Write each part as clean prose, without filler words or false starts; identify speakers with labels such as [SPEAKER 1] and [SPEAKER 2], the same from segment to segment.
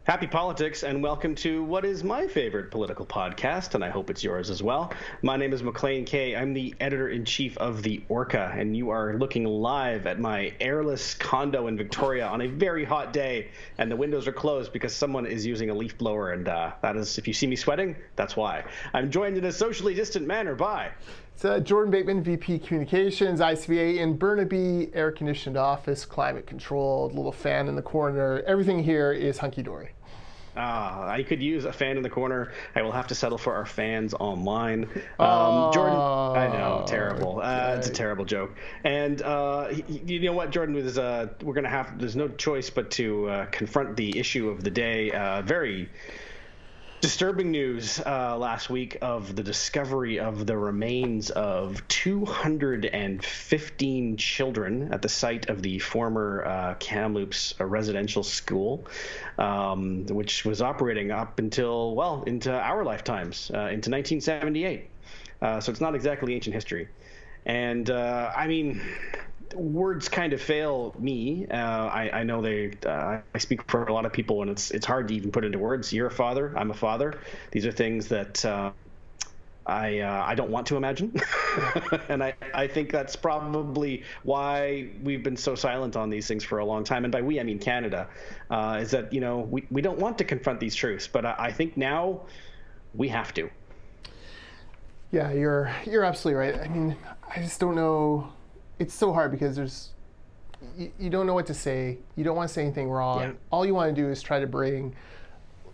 [SPEAKER 1] Happy politics, and welcome to what is my favorite political podcast, and I hope it's yours as well. My name is Maclean K. I'm the editor-in-chief of The Orca, and you are looking live at my airless condo in Victoria on a very hot day, and the windows are closed because someone is using a leaf blower, and that is, if you see me sweating, that's why. I'm joined in a socially distant manner by...
[SPEAKER 2] It's Jordan Bateman, VP Communications, ICVA in Burnaby, air-conditioned office, climate-controlled, little fan in the corner. Everything here is hunky-dory.
[SPEAKER 1] I could use a fan in the corner. I will have to settle for our fans online. Jordan, I know, terrible. It's a terrible joke. And you know what, Jordan, we're going to have, there's no choice but to confront the issue of the day. Very disturbing news last week of the discovery of the remains of 215 children at the site of the former Kamloops Residential School, which was operating up until, well, into our lifetimes, into 1978. So it's not exactly ancient history. And I mean, words kind of fail me. I know I speak for a lot of people, and it's hard to even put into words. You're a father. I'm a father. These are things that I don't want to imagine. And I think that's probably why we've been so silent on these things for a long time. And by we, I mean Canada, is that, you know, we don't want to confront these truths. But I think now we have to.
[SPEAKER 2] Yeah, you're absolutely right. I mean, I just don't know. It's so hard because you don't know what to say. You don't want to say anything wrong. Yeah. All you want to do is try to bring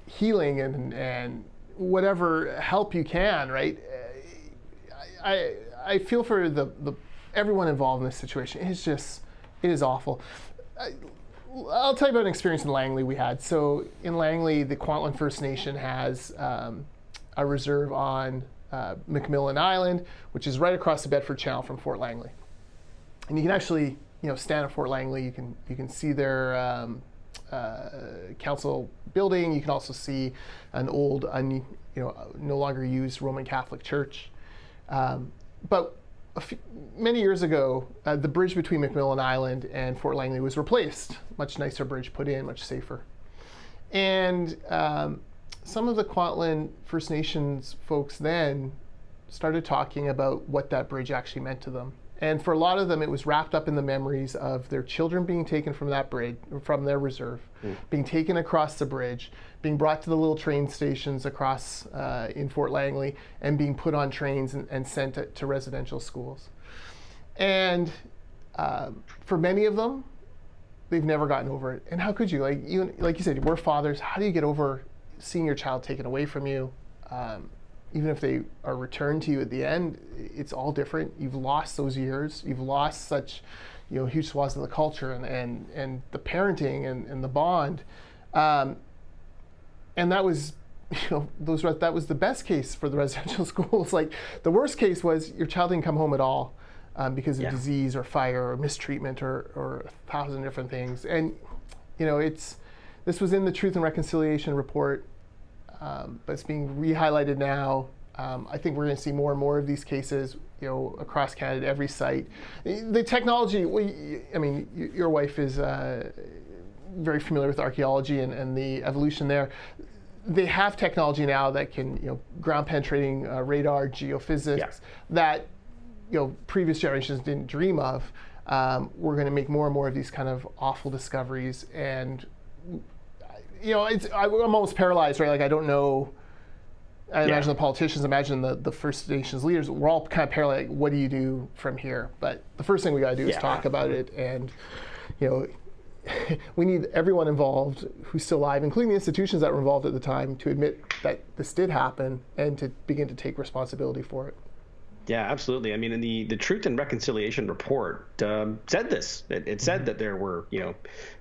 [SPEAKER 2] healing and whatever help you can, right? I feel for the everyone involved in this situation. It is awful. I'll tell you about an experience in Langley we had. So in Langley, the Kwantlen First Nation has a reserve on Maclean Island, which is right across the Bedford Channel from Fort Langley. And you can actually, stand at Fort Langley. You can see their council building. You can also see an old, no longer used Roman Catholic church. But many years ago, the bridge between Maclean Island and Fort Langley was replaced. Much nicer bridge put in, much safer. And some of the Kwantlen First Nations folks then started talking about what that bridge actually meant to them. And for a lot of them, it was wrapped up in the memories of their children being taken from that bridge, from their reserve, being taken across the bridge, being brought to the little train stations across in Fort Langley, and being put on trains and sent to residential schools. And for many of them, they've never gotten over it. And how could you? Like you said, we're fathers. How do you get over seeing your child taken away from you? Even if they are returned to you at the end, it's all different. You've lost those years. You've lost such, huge swaths of the culture and the parenting and the bond. And that was, that was the best case for the residential schools. Like the worst case was your child didn't come home at all because of disease or fire or mistreatment or 1,000 different things. And, this was in the Truth and Reconciliation report. But it's being re-highlighted now. I think we're going to see more and more of these cases, across Canada, every site. The technology, your wife is very familiar with archaeology and the evolution there. They have technology now that can, ground penetrating radar, geophysics, that, previous generations didn't dream of. We're going to make more and more of these kind of awful discoveries, and I'm almost paralyzed, right? Like I don't know. I imagine the politicians, imagine the First Nations leaders. We're all kind of paralyzed. Like, what do you do from here? But the first thing we got to do is talk about it, and we need everyone involved who's still alive, including the institutions that were involved at the time, to admit that this did happen and to begin to take responsibility for it.
[SPEAKER 1] Yeah, absolutely. I mean, in the Truth and Reconciliation report said this. It said that there were,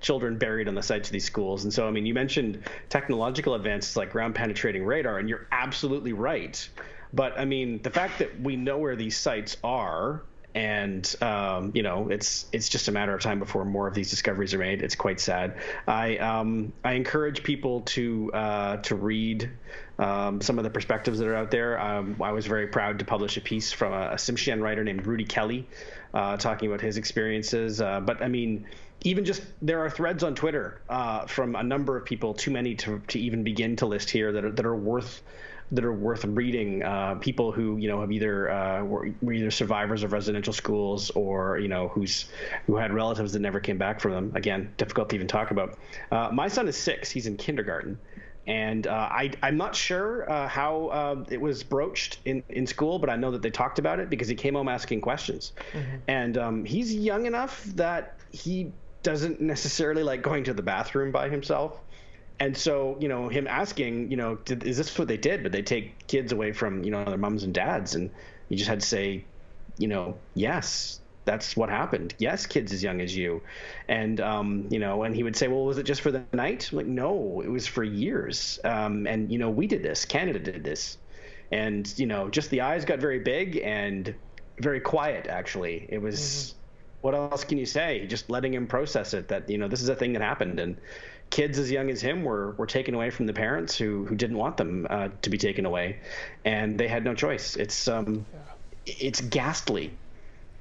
[SPEAKER 1] children buried on the sites of these schools. And so, I mean, you mentioned technological advances like ground penetrating radar, and you're absolutely right. But I mean, the fact that we know where these sites are, and it's just a matter of time before more of these discoveries are made. It's quite sad. I encourage people to read some of the perspectives that are out there. I was very proud to publish a piece from a Tsimshian writer named Rudy Kelly talking about his experiences. But I mean, even just there are threads on Twitter from a number of people, too many to even begin to list here, that are worth reading. People who have either were either survivors of residential schools, or who had relatives that never came back from them. Again, difficult to even talk about. My son is 6; he's in kindergarten. And I'm not sure how it was broached in school, but I know that they talked about it because he came home asking questions. And he's young enough that he doesn't necessarily like going to the bathroom by himself. And so, him asking, is this what they did? But they take kids away from, their moms and dads. And you just had to say, yes, that's what happened. Yes, kids as young as you. And, and he would say, well, was it just for the night? I'm like, no, it was for years. And, we did this. Canada did this. And, just the eyes got very big and very quiet, actually. It was, what else can you say? Just letting him process it, that, this is a thing that happened. And kids as young as him were taken away from the parents who didn't want them to be taken away. And they had no choice. It's ghastly.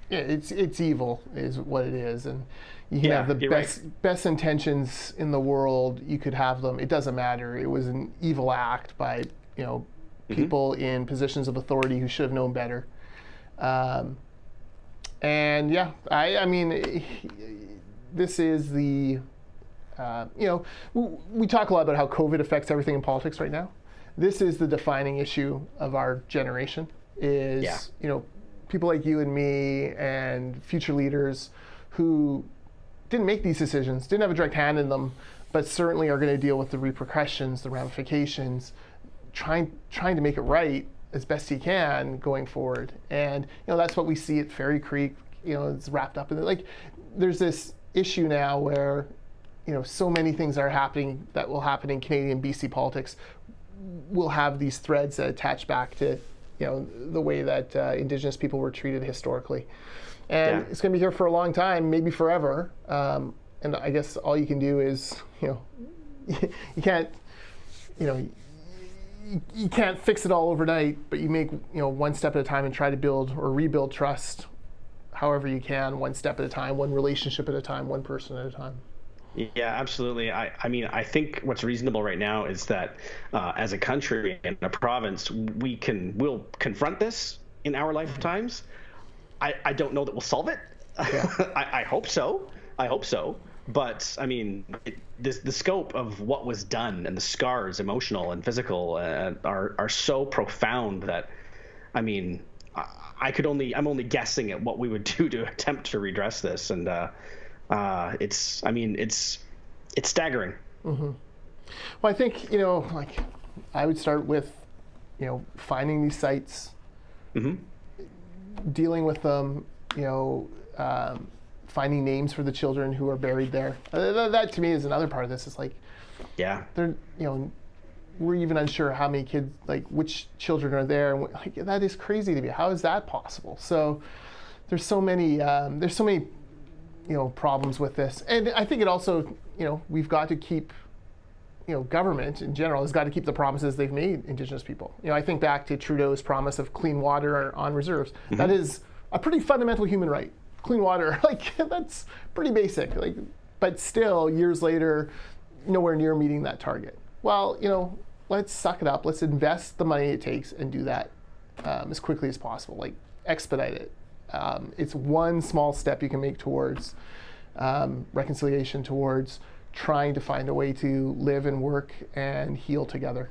[SPEAKER 2] Yeah, it's evil is what it is, and you can have the best intentions in the world. You could have them. It doesn't matter. It was an evil act by people in positions of authority who should have known better. And yeah, I mean, this is the we talk a lot about how COVID affects everything in politics right now. This is the defining issue of our generation. People like you and me and future leaders who didn't make these decisions, didn't have a direct hand in them, but certainly are going to deal with the repercussions, the ramifications, trying to make it right as best you can going forward. And that's what we see at Fairy Creek. It's wrapped up in it. There's this issue now where so many things are happening that will happen in Canadian BC politics. We'll have these threads that attach back to the way that Indigenous people were treated historically. And it's going to be here for a long time, maybe forever. And I guess all you can do is, you can't, you can't fix it all overnight, but you make, one step at a time and try to build or rebuild trust however you can, one step at a time, one relationship at a time, one person at a time.
[SPEAKER 1] Yeah, absolutely. I mean, I think what's reasonable right now is that as a country and a province, we'll confront this in our lifetimes. I don't know that we'll solve it. Yeah. I hope so. But I mean, the scope of what was done and the scars, emotional and physical, are so profound that, I mean, I'm only guessing at what we would do to attempt to redress this. And it's staggering.
[SPEAKER 2] Well, I think, I would start with, finding these sites, dealing with them, finding names for the children who are buried there. That to me is another part of this. It's they're, we're even unsure how many kids, which children are there. And that is crazy to me. How is that possible? So there's so many problems with this. And I think it also, we've got to keep, government in general has got to keep the promises they've made Indigenous people. I think back to Trudeau's promise of clean water on reserves. That is a pretty fundamental human right. Clean water, that's pretty basic. But still, years later, nowhere near meeting that target. Well, let's suck it up. Let's invest the money it takes and do that as quickly as possible. Expedite it. It's one small step you can make towards reconciliation, towards trying to find a way to live and work and heal together.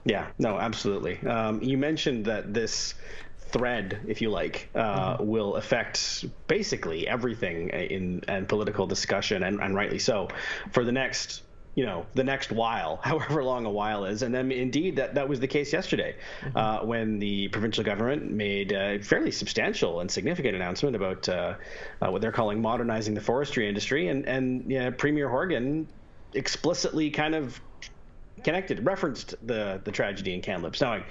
[SPEAKER 2] Yeah, no, absolutely. You mentioned that this thread, if you like, will affect basically everything in political discussion, and rightly so, for the next while, however long a while is. And then indeed that was the case yesterday, when the provincial government made a fairly substantial and significant announcement about what they're calling modernizing the forestry industry. And Premier Horgan explicitly kind of referenced the tragedy in Kamloops. Now,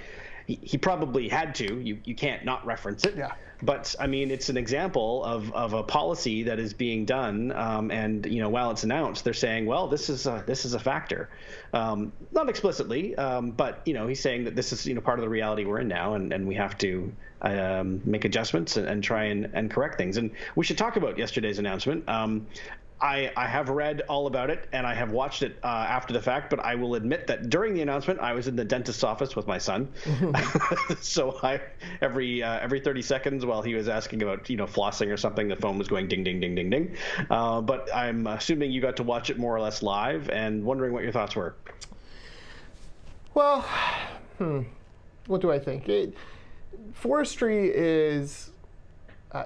[SPEAKER 2] he probably had to. You can't not reference it. Yeah. But I mean, it's an example of a policy that is being done, and while it's announced, they're saying, well, this is a factor, not explicitly, but he's saying that this is part of the reality we're in now, and we have to make adjustments and try and correct things. And we should talk about yesterday's announcement.
[SPEAKER 1] I have read all about it, and I have watched it after the fact, but I will admit that during the announcement, I was in the dentist's office with my son. So every 30 seconds while he was asking about, flossing or something, the phone was going ding, ding, ding, ding, ding. But I'm assuming you got to watch it more or less live, and wondering what your thoughts were.
[SPEAKER 2] Well, what do I think? Forestry is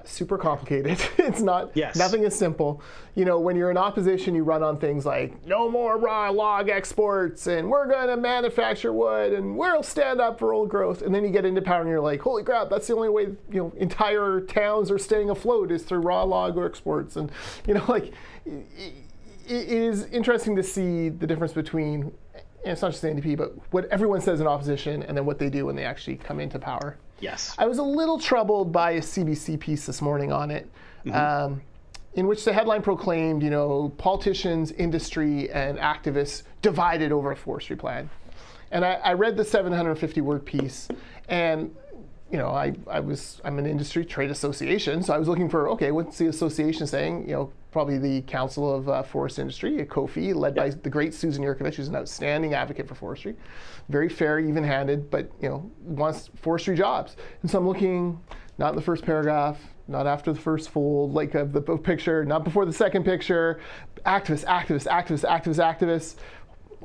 [SPEAKER 2] super complicated. It's not, nothing is simple. When you're in opposition, you run on things like no more raw log exports, and we're going to manufacture wood, and we'll stand up for old growth. And then you get into power and you're like, holy crap, that's the only way, entire towns are staying afloat is through raw log exports. And, it is interesting to see the difference between, and it's not just the NDP, but what everyone says in opposition and then what they do when they actually come into power.
[SPEAKER 1] Yes.
[SPEAKER 2] I was a little troubled by a CBC piece this morning on it, in which the headline proclaimed, politicians, industry, and activists divided over a forestry plan. And I read the 750-word piece, and I'm an industry trade association, so I was looking for, okay, what's the association saying? Probably the Council of Forest Industry, a COFI, led by the great Susan Yurkovich, who's an outstanding advocate for forestry. Very fair, even-handed, but wants forestry jobs. And so I'm looking, not in the first paragraph, not after the first fold, of the picture, not before the second picture, activists,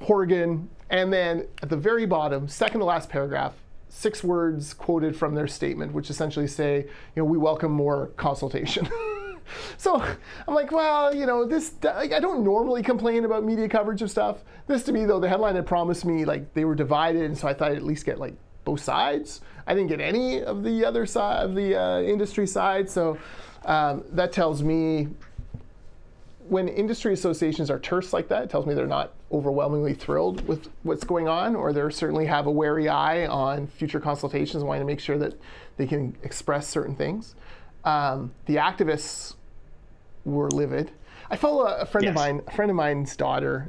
[SPEAKER 2] Horgan, and then at the very bottom, second to last paragraph, 6 words quoted from their statement, which essentially say, we welcome more consultation. So I'm like, well, this, I don't normally complain about media coverage of stuff. This to me, though, the headline had promised me they were divided, and so I thought I'd at least get both sides. I didn't get any of the other side of the industry side. So that tells me when industry associations are terse like that, it tells me they're not overwhelmingly thrilled with what's going on, or they certainly have a wary eye on future consultations, wanting to make sure that they can express certain things. The activists were livid. I follow a friend of mine. A friend of mine's daughter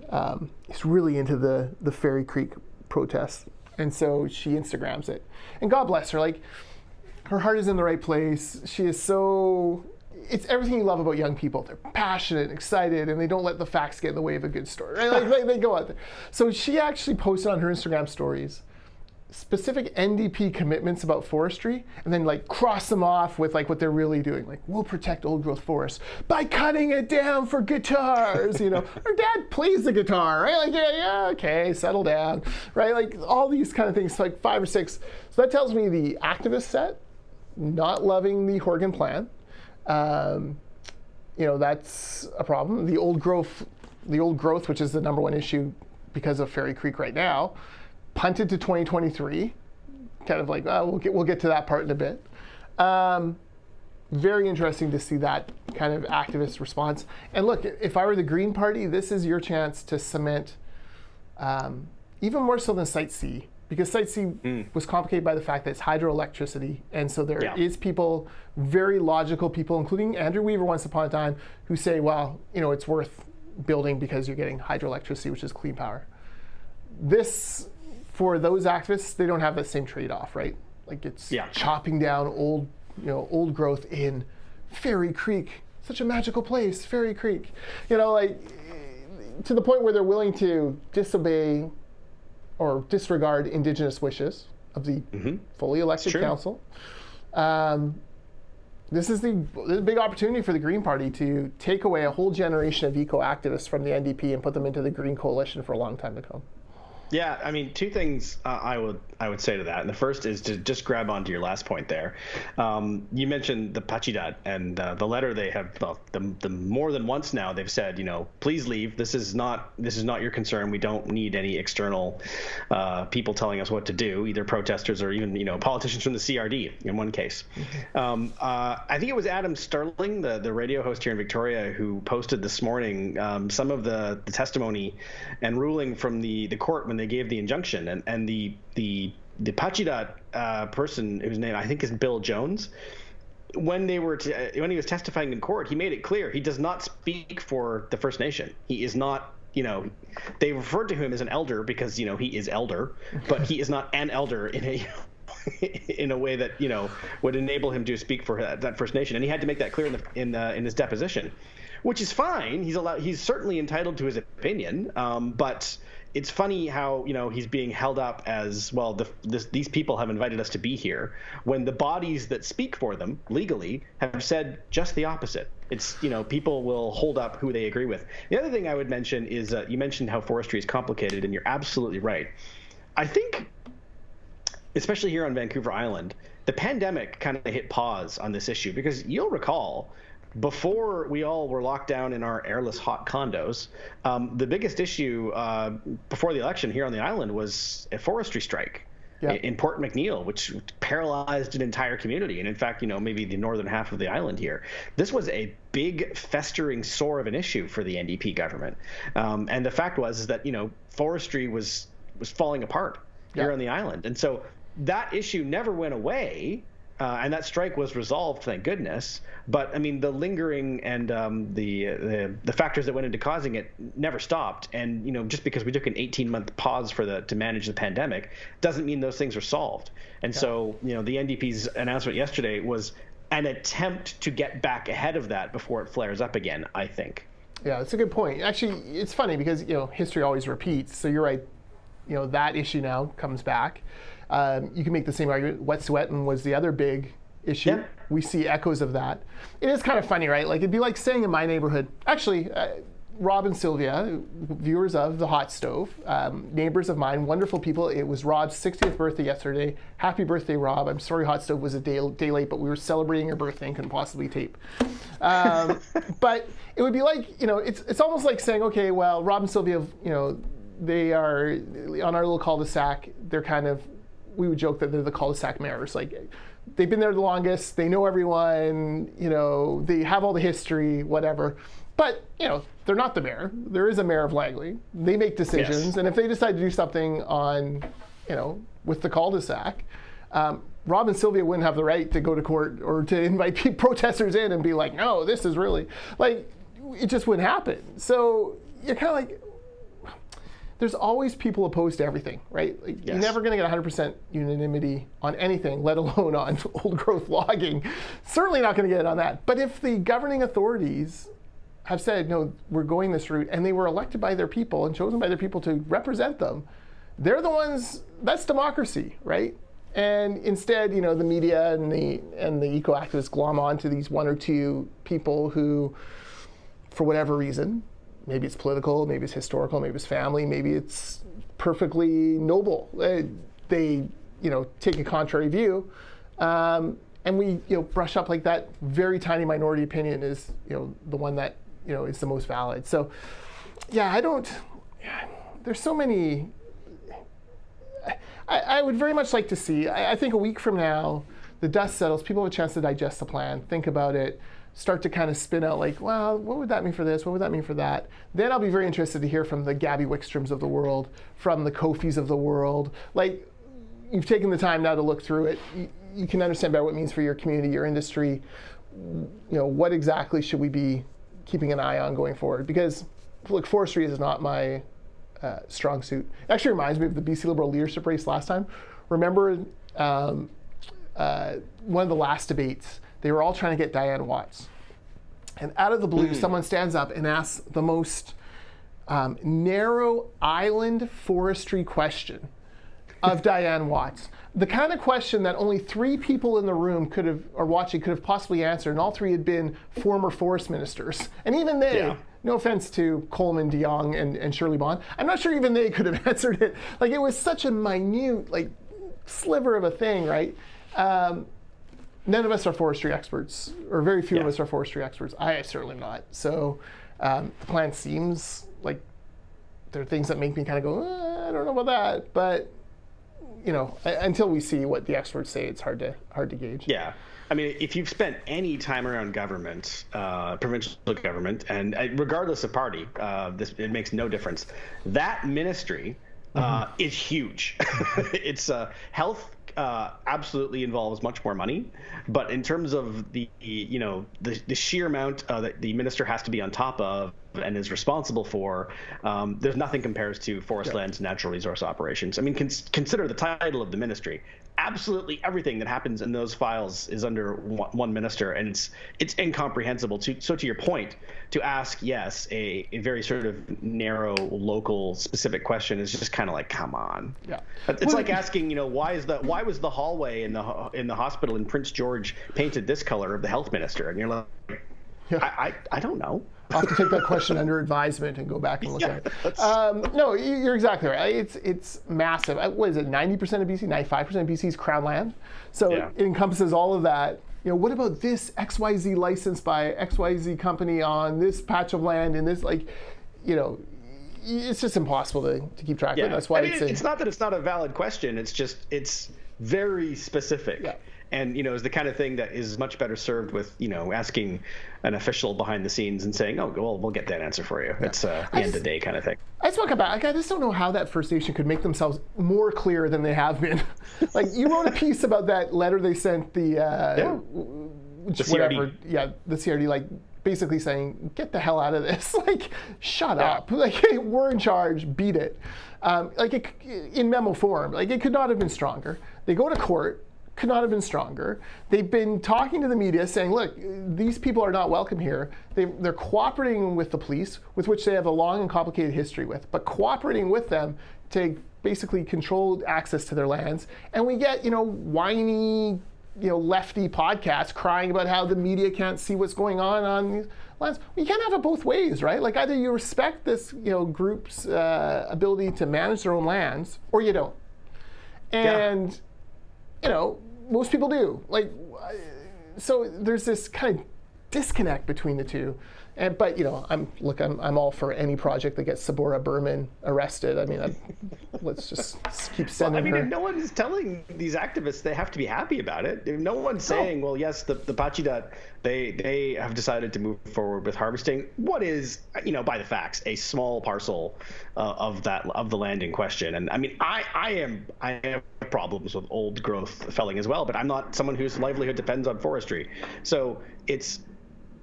[SPEAKER 2] is really into the Fairy Creek protests, and so she Instagrams it. And God bless her. Her heart is in the right place. She is so. It's everything you love about young people. They're passionate, excited, and they don't let the facts get in the way of a good story. Right? They go out there. So she actually posted on her Instagram stories specific NDP commitments about forestry, and then cross them off with what they're really doing. We'll protect old growth forests by cutting it down for guitars. Her dad plays the guitar, right? Yeah, okay, settle down, right? All these kind of things, 5 or 6. So that tells me the activist set not loving the Horgan plan. That's a problem. The old growth, which is the number one issue because of Fairy Creek right now, punted to 2023, kind of we'll get to that part in a bit. Very interesting to see that kind of activist response. And look, if I were the Green Party, this is your chance to cement, even more so than Site C, because Site C was complicated by the fact that it's hydroelectricity, and so there is people, very logical people, including Andrew Weaver once upon a time, who say, well, it's worth building because you're getting hydroelectricity, which is clean power. This, for those activists, they don't have that same trade-off, right? It's chopping down old growth in Fairy Creek, such a magical place, Fairy Creek. To the point where they're willing to disobey or disregard Indigenous wishes of the fully elected council. This is the big opportunity for the Green Party to take away a whole generation of eco-activists from the NDP and put them into the Green Coalition for a long time to come.
[SPEAKER 1] Yeah, I mean, 2 things I would say to that. And the first is to just grab onto your last point there. You mentioned the Pachidat and the letter they have, the more than once now they've said, please leave. This is not your concern. We don't need any external people telling us what to do, either protesters or even politicians from the CRD in one case. I think it was Adam Sterling, the radio host here in Victoria, who posted this morning some of the testimony and ruling from the court when they gave the injunction, and the Pachidat person whose name I think is Bill Jones, when he was testifying in court, he made it clear he does not speak for the First Nation. He is not, they referred to him as an elder because he is elder, but he is not an elder in a way that would enable him to speak for that First Nation, and he had to make that clear in his deposition. which is fine. He's certainly entitled to his opinion, but it's funny how, he's being held up as, well, these people have invited us to be here, when the bodies that speak for them legally have said just the opposite. It's, people will hold up who they agree with. The other thing I would mention is, you mentioned how forestry is complicated, and you're absolutely right. I think, especially here on Vancouver Island, the pandemic kind of hit pause on this issue, because you'll recall, before we all were locked down in our airless hot condos, the biggest issue before the election here on the island was a forestry strike in Port McNeill, which paralyzed an entire community. And in fact, maybe the northern half of the island here. This was a big festering sore of an issue for the NDP government. And the fact was that, forestry was falling apart here on the island. And so that issue never went away. And that strike was resolved, thank goodness. But I mean, the lingering and the factors that went into causing it never stopped. And just because we took an 18-month pause to manage the pandemic doesn't mean those things are solved. And so the NDP's announcement yesterday was an attempt to get back ahead of that before it flares up again, I think.
[SPEAKER 2] Yeah, that's a good point. Actually, it's funny because history always repeats. So you're right. That issue now comes back. You can make the same argument. Wet'suwet'en was the other big issue. Yeah. We see echoes of that. It is kind of funny, right? Like, it'd be like saying in my neighborhood, actually, Rob and Sylvia, viewers of the Hot Stove, neighbors of mine, wonderful people. It was Rob's 60th birthday yesterday. Happy birthday, Rob. I'm sorry Hot Stove was a day late, but we were celebrating your birthday and couldn't possibly tape. But it would be like, it's almost like saying, okay, well, Rob and Sylvia, they are on our little cul-de-sac. They're kind of, we would joke that they're the cul-de-sac mayors. Like, they've been there the longest. They know everyone. They have all the history, whatever. But they're not the mayor. There is a mayor of Langley. They make decisions, and if they decide to do something on, with the cul-de-sac, Rob and Sylvia wouldn't have the right to go to court or to invite protesters in and be like, no, this is really like, it just wouldn't happen. So you're kind of like, there's always people opposed to everything, right? Like, you're never going to get 100% unanimity on anything, let alone on old growth logging. Certainly not going to get it on that. But if the governing authorities have said, no, we're going this route, and they were elected by their people and chosen by their people to represent them, they're the ones, that's democracy, right? And instead, the media and the eco-activists glom onto these one or two people who, for whatever reason, maybe it's political, maybe it's historical, maybe it's family, maybe it's perfectly noble. They take a contrary view, and we, brush up like that very tiny minority opinion is, the one that, is the most valid. So, there's so many. I would very much like to see. I think a week from now, the dust settles. People have a chance to digest the plan, think about it. Start to kind of spin out like, well, what would that mean for this? What would that mean for that? Then I'll be very interested to hear from the Gabby Wickstroms of the world, from the Kofis of the world. Like, you've taken the time now to look through it. You can understand better what it means for your community, your industry. What exactly should we be keeping an eye on going forward? Because, look, forestry is not my strong suit. It actually reminds me of the BC Liberal leadership race last time. Remember one of the last debates, they were all trying to get Diane Watts. And out of the blue, someone stands up and asks the most narrow island forestry question of Diane Watts. The kind of question that only 3 people in the room could have possibly answered, and all 3 had been former forest ministers. And even they, no offense to Coleman, DeYoung, and Shirley Bond, I'm not sure even they could have answered it. Like, it was such a minute, sliver of a thing, right? None of us are forestry experts, or very few of us are forestry experts. I certainly am not. So the plan seems like there are things that make me kind of go, I don't know about that. But until we see what the experts say, it's hard to gauge. Yeah.
[SPEAKER 1] I mean, if you've spent any time around government, provincial government, and regardless of party, it makes no difference. That ministry is huge. It's health. Absolutely involves much more money, but in terms of the sheer amount that the minister has to be on top of and is responsible for, there's nothing compares to forest lands, natural resource operations. I mean, consider the title of the ministry. Absolutely everything that happens in those files is under one minister, and it's incomprehensible. So to your point, to ask, yes, a very sort of narrow, local, specific question is just kind of like, come on.
[SPEAKER 2] Yeah.
[SPEAKER 1] It's like asking, why was the hallway in the hospital in Prince George painted this color of the health minister? And you're like, I don't know.
[SPEAKER 2] I'll have to take that question under advisement and go back and look at it. No, you're exactly right. It's massive. What is it, 90% of BC, 95% of BC's crown land? So it encompasses all of that. What about this XYZ license by XYZ company on this patch of land and this, it's just impossible to keep track of. That's why
[SPEAKER 1] it's not that it's not a valid question. It's just, it's very specific. Yeah. And, is the kind of thing that is much better served with, asking an official behind the scenes and saying, oh, well, we'll get that answer for you. Yeah. It's the end of the day kind of thing.
[SPEAKER 2] I just want to come back. I just don't know how that First Nation could make themselves more clear than they have been. You wrote a piece about that letter they sent the
[SPEAKER 1] CRD.
[SPEAKER 2] Yeah, the CRD, basically saying, get the hell out of this. Shut up. Hey, we're in charge. Beat it. In memo form. It could not have been stronger. They go to court. Could not have been stronger. They've been talking to the media saying, look, these people are not welcome here. They're cooperating with the police, with which they have a long and complicated history with, but cooperating with them to basically control access to their lands. And we get, whiny, lefty podcasts crying about how the media can't see what's going on these lands. You can't have it both ways, right? Either you respect this, group's ability to manage their own lands, or you don't. And most people do. So there's this kind of disconnect between the two. But I'm all for any project that gets Sabora Berman arrested. I mean, let's just keep sending her.
[SPEAKER 1] If no one's telling these activists they have to be happy about it. If no one's saying, well, yes, the Pachidat, they have decided to move forward with harvesting what is, by the facts, a small parcel of the land in question. And I mean, I have problems with old growth felling as well, but I'm not someone whose livelihood depends on forestry. So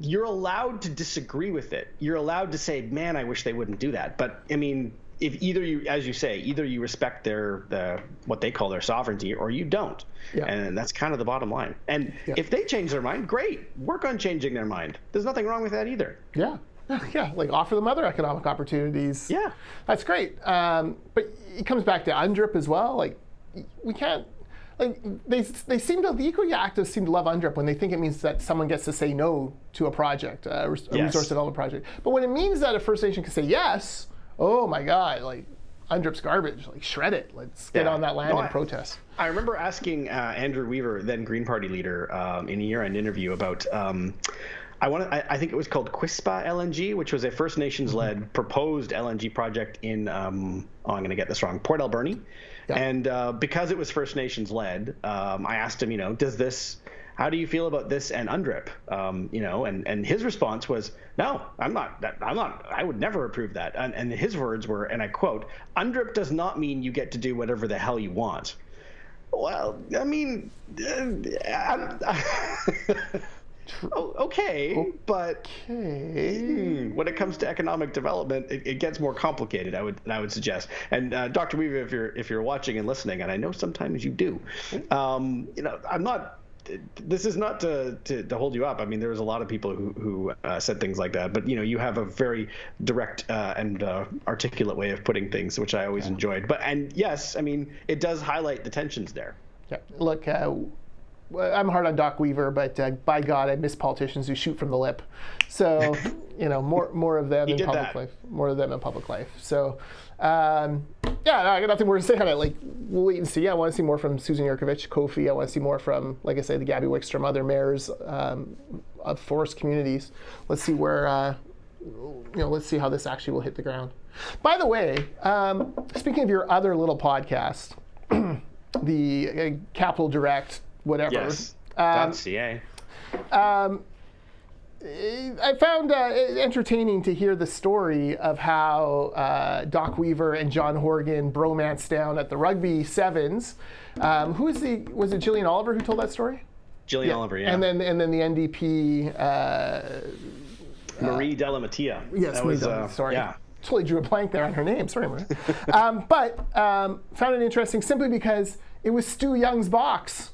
[SPEAKER 1] you're allowed to disagree with it. You're allowed to say, man, I wish they wouldn't do that. But I mean, if either you respect what they call their sovereignty, or you don't. Yeah. And that's kind of the bottom line. And if they change their mind, great. Work on changing their mind. There's nothing wrong with that either.
[SPEAKER 2] Yeah. Yeah, offer them other economic opportunities.
[SPEAKER 1] Yeah.
[SPEAKER 2] That's great. But it comes back to UNDRIP as well. We can't, they seem to, the eco-activists seem to love UNDRIP when they think it means that someone gets to say no to a project, a resource development project. But when it means that a First Nation can say yes, oh my God, UNDRIP's garbage, shred it. Let's get on that land and protest.
[SPEAKER 1] I remember asking Andrew Weaver, then Green Party leader, in a year-end interview about, I think it was called Quispa LNG, which was a First Nations-led proposed LNG project in, I'm going to get this wrong, Port Alberni. Yeah. And because it was First Nations led, I asked him, how do you feel about this and UNDRIP? And his response was, no, I'm not, I would never approve that. And his words were, and I quote, UNDRIP does not mean you get to do whatever the hell you want. Well, I mean, okay, but when it comes to economic development, it gets more complicated. I would suggest. And Dr. Weaver, if you're watching and listening, and I know sometimes you do, I'm not. This is not to hold you up. I mean, there's a lot of people who said things like that, but you have a very direct and articulate way of putting things, which I always enjoyed. And yes, I mean, it does highlight the tensions there.
[SPEAKER 2] Yeah. Look. I'm hard on Doc Weaver, but by God, I miss politicians who shoot from the lip. So, more of them in public life. More of them in public life. So, I got nothing more to say on it. We'll wait and see. I want to see more from Susan Yurkovich, Kofi. I want to see more from, like I said, the Gabby Wickstrom, other mayors of forest communities. Let's see where, let's see how this actually will hit the ground. By the way, speaking of your other little podcast, the Capital Direct, whatever.
[SPEAKER 1] Yes. .ca.
[SPEAKER 2] I found it entertaining to hear the story of how Doc Weaver and John Horgan bromance down at the Rugby Sevens. Was it Gillian Oliver who told that story?
[SPEAKER 1] Gillian Oliver, yeah.
[SPEAKER 2] And then the NDP
[SPEAKER 1] Marie Delamattia.
[SPEAKER 2] Yes,
[SPEAKER 1] that
[SPEAKER 2] Marie
[SPEAKER 1] was,
[SPEAKER 2] Delamattia. Sorry.
[SPEAKER 1] Yeah.
[SPEAKER 2] Totally drew a blank there on her name. Sorry, Marie. But found it interesting simply because it was Stu Young's box.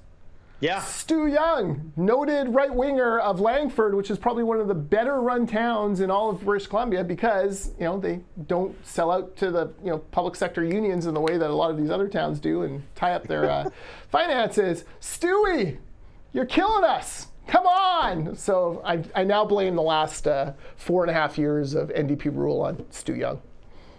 [SPEAKER 1] Yeah.
[SPEAKER 2] Stu Young, noted right-winger of Langford, which is probably one of the better run towns in all of British Columbia because, they don't sell out to the, public sector unions in the way that a lot of these other towns do and tie up their finances. Stewie, you're killing us. Come on. So I now blame the last 4.5 years of NDP rule on Stu Young.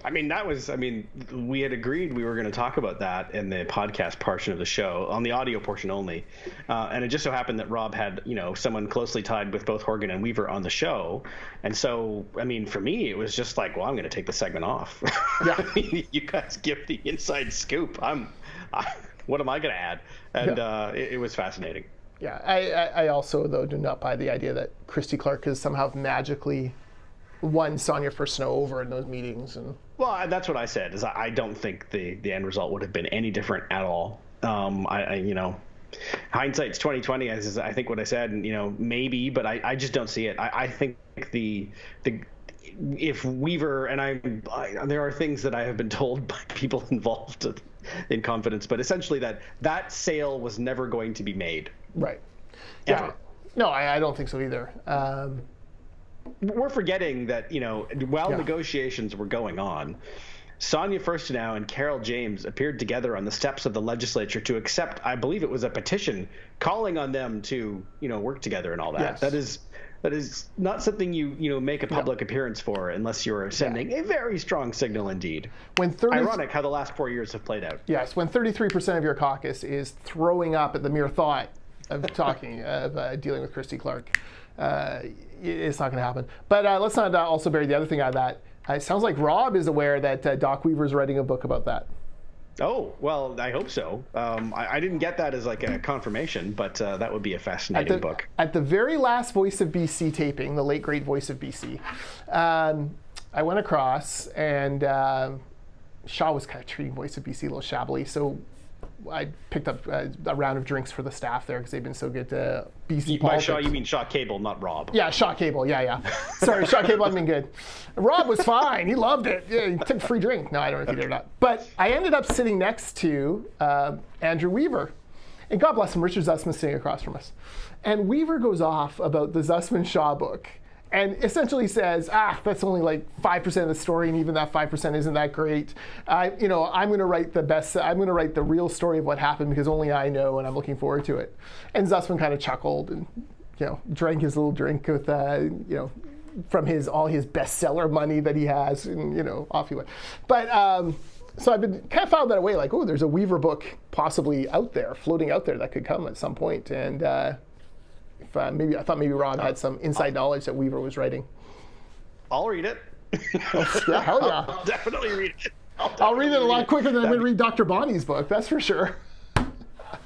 [SPEAKER 1] We had agreed we were going to talk about that in the podcast portion of the show, on the audio portion only. And it just so happened that Rob had, someone closely tied with both Horgan and Weaver on the show. And so, for me, it was just like, well, I'm going to take the segment off.
[SPEAKER 2] Yeah.
[SPEAKER 1] You guys give the inside scoop. What am I going to add? And it was fascinating.
[SPEAKER 2] Yeah, I also, though, do not buy the idea that Christy Clark has somehow magically won Sonia for Snow over in those meetings.
[SPEAKER 1] Well, that's what I said. Is I don't think the end result would have been any different at all. Hindsight's 2020. I think what I said, and maybe, but I just don't see it. I think if Weaver and there are things that I have been told by people involved in confidence, but essentially that sale was never going to be made.
[SPEAKER 2] Right.
[SPEAKER 1] Ever.
[SPEAKER 2] Yeah. No, I don't think so either.
[SPEAKER 1] We're forgetting that, while negotiations were going on, Sonia Furstenau and Carol James appeared together on the steps of the legislature to accept, I believe it was a petition calling on them to, work together and all that.
[SPEAKER 2] Yes.
[SPEAKER 1] That is not something you make a public appearance for unless you're sending a very strong signal indeed. Ironic how the last 4 years have played out.
[SPEAKER 2] Yes, when 33% of your caucus is throwing up at the mere thought of dealing with Christy Clark. It's not going to happen. But let's not also bury the other thing out of that. It sounds like Rob is aware that Doc Weaver is writing a book about that.
[SPEAKER 1] Oh, well, I hope so. I didn't get that as like a confirmation, but that would be a fascinating book. At
[SPEAKER 2] the very last Voice of BC taping, the late great Voice of BC, I went across and Shaw was kind of treating Voice of BC a little shabbily, so I picked up a round of drinks for the staff there because they've been so good to BC politics.
[SPEAKER 1] By Shaw, you mean Shaw Cable, not Rob.
[SPEAKER 2] Yeah, Shaw Cable. Yeah. Sorry, Shaw Cable hasn't been good. Rob was fine. He loved it. Yeah, he took a free drink. No, I don't know if he did or not. But I ended up sitting next to Andrew Weaver. And God bless him, Richard Zussman's sitting across from us. And Weaver goes off about the Zussman-Shaw book and essentially says, that's only like 5% of the story, and even that 5% isn't that great. I'm going to write I'm going to write the real story of what happened because only I know, and I'm looking forward to it. And Zussman kind of chuckled and, drank his little drink with, from all his bestseller money that he has, and, off he went. But so I've been kind of filed that away, like, there's a Weaver book possibly floating out there that could come at some point, and I thought maybe Rob had some inside knowledge that Weaver was writing.
[SPEAKER 1] I'll read it.
[SPEAKER 2] Yeah, hell yeah.
[SPEAKER 1] I'll definitely read it.
[SPEAKER 2] I'll read it a lot quicker than I'm going to read Dr. Bonnie's book, that's for sure.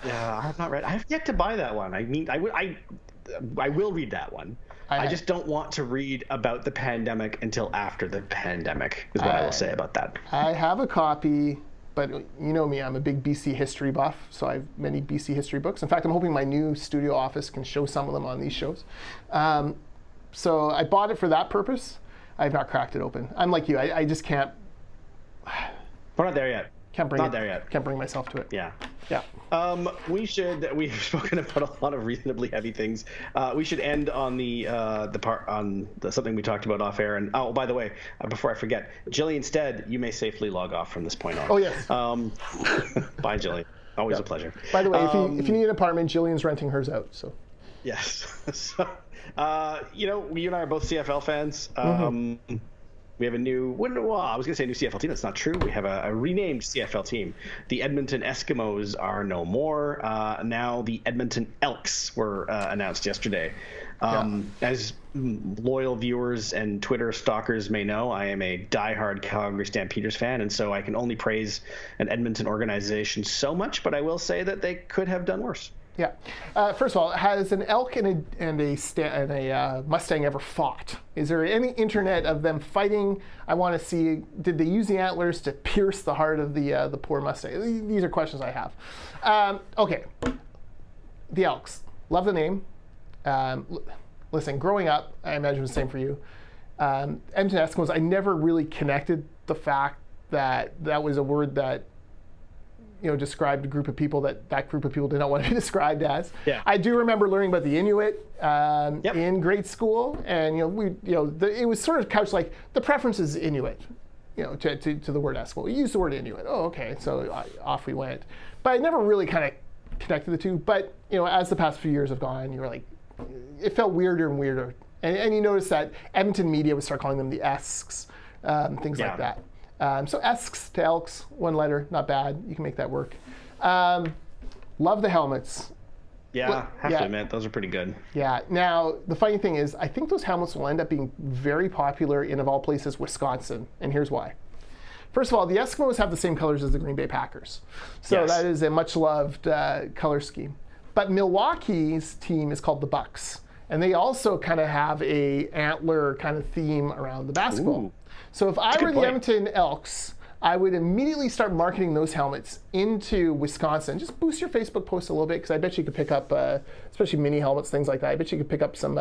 [SPEAKER 1] Yeah, I have not read. I have yet to buy that one. I will read that one. I just don't want to read about the pandemic until after the pandemic, is what I will say about that. I
[SPEAKER 2] have a copy, but you know me, I'm a big BC history buff, so I have many BC history books. In fact, I'm hoping my new studio office can show some of them on these shows. So I bought it for that purpose. I have not cracked it open. I'm like you, I just can't.
[SPEAKER 1] We're not there yet.
[SPEAKER 2] Can't bring myself to it.
[SPEAKER 1] Yeah.
[SPEAKER 2] We've
[SPEAKER 1] spoken about a lot of reasonably heavy things. We should end on the part on something we talked about off air. And by the way, before I forget, Jillian Stead, you may safely log off from this point on.
[SPEAKER 2] Oh yes.
[SPEAKER 1] Bye, Jillian. Always a pleasure.
[SPEAKER 2] By the way, if you need an apartment, Jillian's renting hers out. So.
[SPEAKER 1] Yes. So, you and I are both CFL fans. We have a new, I was going to say new CFL team. That's not true. We have a renamed CFL team. The Edmonton Eskimos are no more. Now the Edmonton Elks were announced yesterday. As loyal viewers and Twitter stalkers may know, I am a diehard Calgary Stampeders fan, and so I can only praise an Edmonton organization so much, but I will say that they could have done worse.
[SPEAKER 2] Yeah. First of all, has an elk and a Mustang ever fought? Is there any internet of them fighting? I want to see, did they use the antlers to pierce the heart of the poor Mustang? These are questions I have. Okay. The Elks. Love the name. Listen, growing up, I imagine it was the same for you. Edmonton Eskimos, I never really connected the fact that that was a word that described a group of people that group of people did not want to be described as.
[SPEAKER 1] Yeah.
[SPEAKER 2] I do remember learning about the Inuit in grade school, and it was sort of couched like the preference is Inuit, to the word Eskimo. We used the word Inuit. Oh, okay, so off we went. But I never really kind of connected the two. But as the past few years have gone, you were like, it felt weirder and weirder, and you notice that Edmonton media would start calling them the Esks, things like that. So Esks to Elks, one letter, not bad. You can make that work. Love the helmets.
[SPEAKER 1] Yeah, have to admit, those are pretty good.
[SPEAKER 2] Yeah. Now, the funny thing is, I think those helmets will end up being very popular in, of all places, Wisconsin. And here's why. First of all, the Eskimos have the same colors as the Green Bay Packers. So that is a much-loved color scheme. But Milwaukee's team is called the Bucks. And they also kind of have a antler kind of theme around the basketball. Ooh. So if I were the Edmonton Elks, I would immediately start marketing those helmets into Wisconsin. Just boost your Facebook post a little bit, because I bet you could pick up, especially mini helmets, things like that. I bet you could pick up some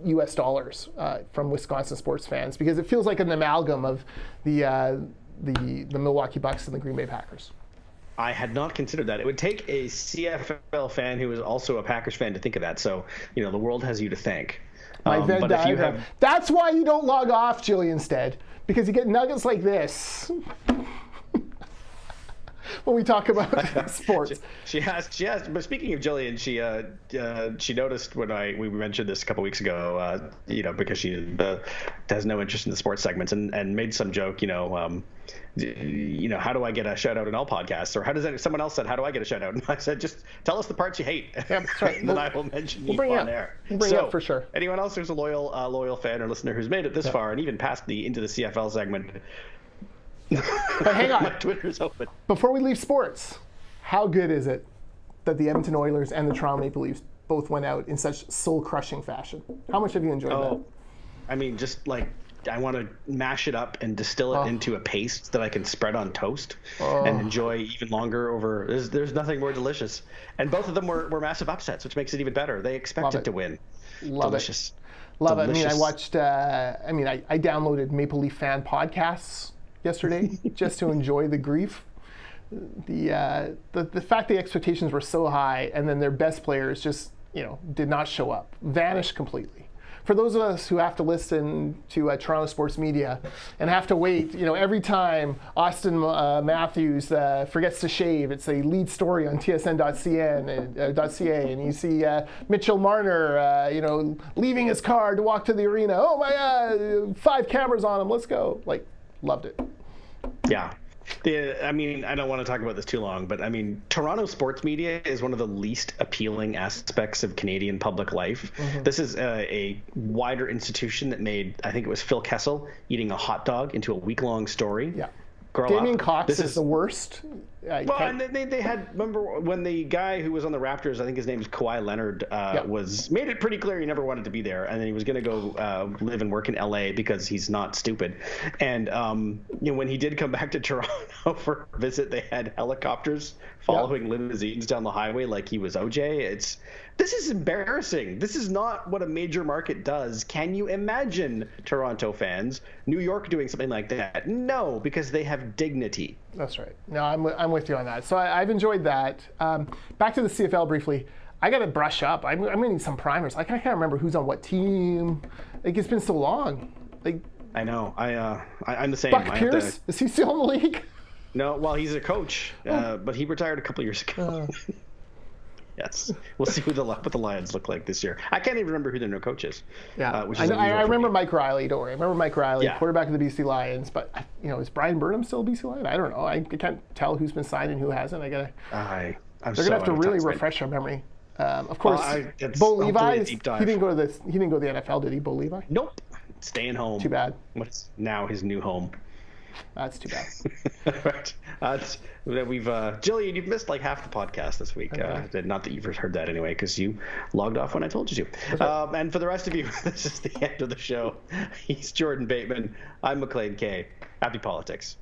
[SPEAKER 2] US dollars from Wisconsin sports fans, because it feels like an amalgam of the Milwaukee Bucks and the Green Bay Packers.
[SPEAKER 1] I had not considered that. It would take a CFL fan who is also a Packers fan to think of that. So, the world has you to thank.
[SPEAKER 2] My Venn diagram. That's why you don't log off, Jillian Stead, because you get nuggets like this when we talk about sports.
[SPEAKER 1] She has. But speaking of Jillian, she noticed when we mentioned this a couple weeks ago, because she has no interest in the sports segments, and made some joke, how do I get a shout out in all podcasts? Or someone else said, how do I get a shout out? And I said, just tell us the parts you hate. Yeah, that's right. And then I will mention you on air.
[SPEAKER 2] We'll bring it up for sure.
[SPEAKER 1] Anyone else who's a loyal fan or listener who's made it this far and even past into the CFL segment.
[SPEAKER 2] But hang on.
[SPEAKER 1] My Twitter's open.
[SPEAKER 2] Before we leave sports, how good is it that the Edmonton Oilers and the Toronto Maple Leafs both went out in such soul-crushing fashion? How much have you enjoyed that?
[SPEAKER 1] I mean, just like, I want to mash it up and distill it into a paste that I can spread on toast and enjoy even longer over. There's nothing more delicious. And both of them were massive upsets, which makes it even better. They expected to win. Delicious.
[SPEAKER 2] Love it. I mean, I watched, I downloaded Maple Leaf fan podcasts yesterday just to enjoy the grief. The fact the expectations were so high, and then their best players just, did not show up, vanished completely. For those of us who have to listen to Toronto sports media and have to wait, every time Austin Matthews forgets to shave, it's a lead story on tsn.ca, and you see Mitchell Marner, leaving his car to walk to the arena. Oh my God, 5 cameras on him, let's go. Loved it.
[SPEAKER 1] Yeah. I don't want to talk about this too long, but Toronto sports media is one of the least appealing aspects of Canadian public life. Mm-hmm. This is a wider institution that made, I think it was Phil Kessel, eating a hot dog into a week-long story.
[SPEAKER 2] Yeah. Damien Cox is the worst.
[SPEAKER 1] And they had, remember when the guy who was on the Raptors, I think his name is Kawhi Leonard, was made it pretty clear he never wanted to be there, and then he was going to go live and work in LA because he's not stupid. And when he did come back to Toronto for a visit, they had helicopters following limousines down the highway like he was OJ. This is embarrassing. This is not what a major market does. Can you imagine, Toronto fans, New York doing something like that? No, because they have dignity.
[SPEAKER 2] That's right. No, I'm with you on that. So I've enjoyed that. Back to the CFL briefly. I got to brush up. I'm going to need some primers. I can't remember who's on what team. It's been so long.
[SPEAKER 1] I know. I'm the same.
[SPEAKER 2] Buck Pierce? Is he still in the league?
[SPEAKER 1] No, well, he's a coach, but he retired a couple years ago. Yes. We'll see what the Lions look like this year. I can't even remember who their new coach is.
[SPEAKER 2] Yeah. I remember Mike Riley. Don't worry. I remember Mike Riley, quarterback of the BC Lions. But, is Brian Burnham still a BC Lion? I don't know. I can't tell who's been signed and who hasn't. They're going to have to really refresh our memory. Of course, Bo Levi, he didn't go to the NFL, did he, Bo Levi?
[SPEAKER 1] Nope. Staying home.
[SPEAKER 2] Too bad.
[SPEAKER 1] What's now his new home?
[SPEAKER 2] That's too bad.
[SPEAKER 1] Right. Jillian, you've missed like half the podcast this week. Okay. Not that you've heard that anyway, because you logged off when I told you to. Right. And for the rest of you, this is the end of the show. He's Jordan Bateman. I'm Maclean K. Happy politics.